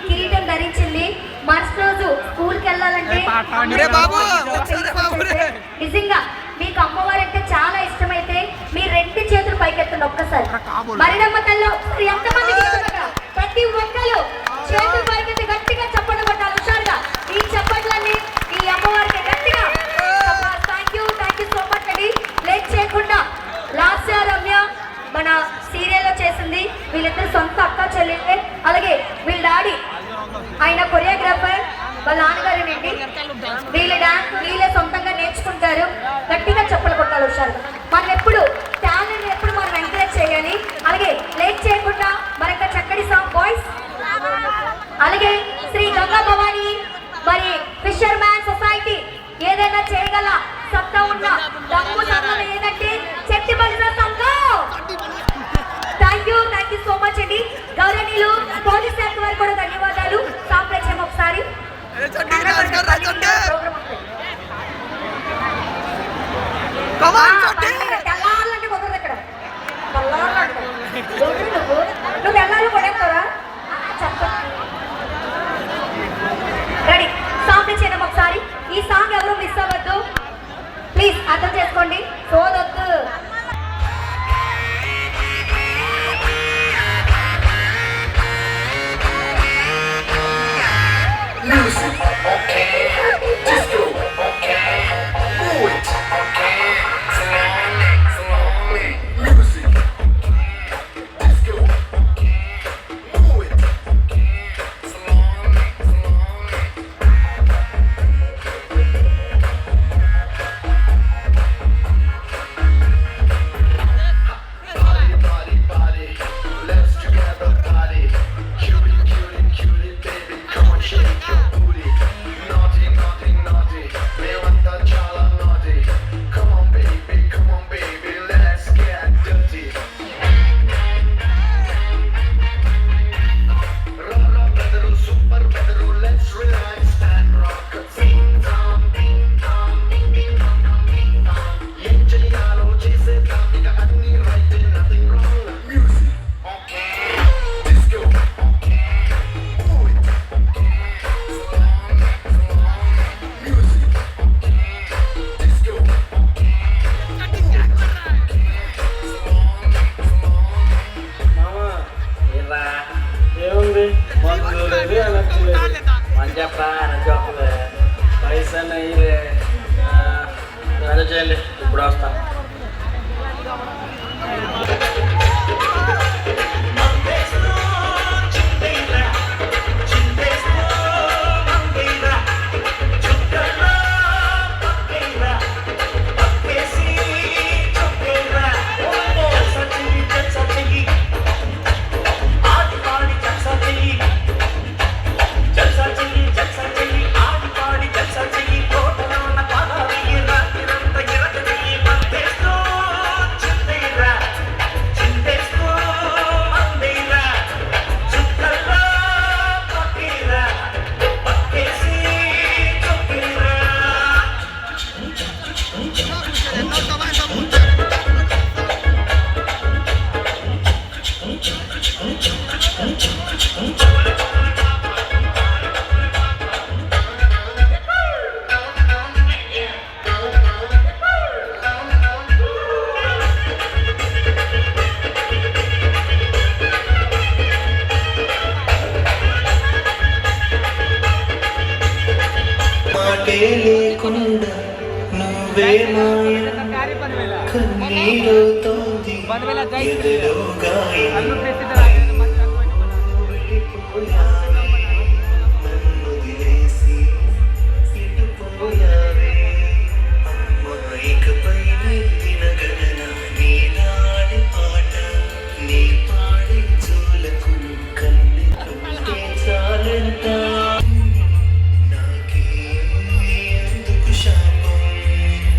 కిరీటం ధరించింది. మరుసటి రోజు స్కూల్కి వెళ్ళాలంటే నిజంగా మీకు అమ్మవారు అంటే చాలా ఇష్టమైతే మీ 2 చేతులు పైకెత్తండి ఒక్కసారి. మరిడమ్మ తల్లో ఎంతమంది ప్రతి ఒక్కరు చేతులు పైకెత్తి గట్టిగా చప్పట్లు కొట్టాలి హుషారుగా. ఈ చప్పట్లన్నీ ఈ అమ్మవారికి గట్టిగా. థ్యాంక్ యూ సో మచ్ అండి. లేట్ చేయకుండా లాస్య రమ్య మన సీరియల్లో చేసింది. వీళ్ళిద్దరు సొంత అక్క చెల్లెళ్ళే. అలాగే వీళ్ళ డాడీ ఆయన కొరియోగ్రాఫర్, వాళ్ళ నాన్నగారేనండి. వీళ్ళ డాన్స్ వీళ్ళే సొంతంగా నేర్చుకుంటారు. గట్టిగా చెప్పలు కొట్టాలి హుషారుగా. మనం ఎప్పుడు టాలెంట్ ఎప్పుడు మనం ఎంకరేజ్ చేయాలి. అలాగే లేట్ చేయకుండా మరొక చక్కటి సాంగ్ బాయ్స్. అలాగే శ్రీ గంగా భవాని మరి ఫిషర్ మ్యాన్ సొసైటీ ఏదైనా చేయగల సత్తా ఉన్న దమ్ము సంఘం ఏదంటే చెట్టి భజన సంఘం. థ్యాంక్ యూ సో మచ్ అండి. గౌరవనీయులు పోలీస్ శాఖ వారు కూడా ధన్యవాదాలు. సాంప్రదాయం ఒకసారి తెల్లాలంటే కుదరదు ఇక్కడ. నువ్వు తెల్లాలు కొడేస్తారా చెప్ప రెడీ. సాంప్రదాయం ఒకసారి. ఈ సాంగ్ ఎవరు మిస్ అవ్వద్దు ప్లీజ్, అర్థం చేసుకోండి. సోదొద్దు. ఇప్పుడు వస్తా. లేకుండా నువ్వే మాయ కన్నీరుతోంది ఎదలో గాయం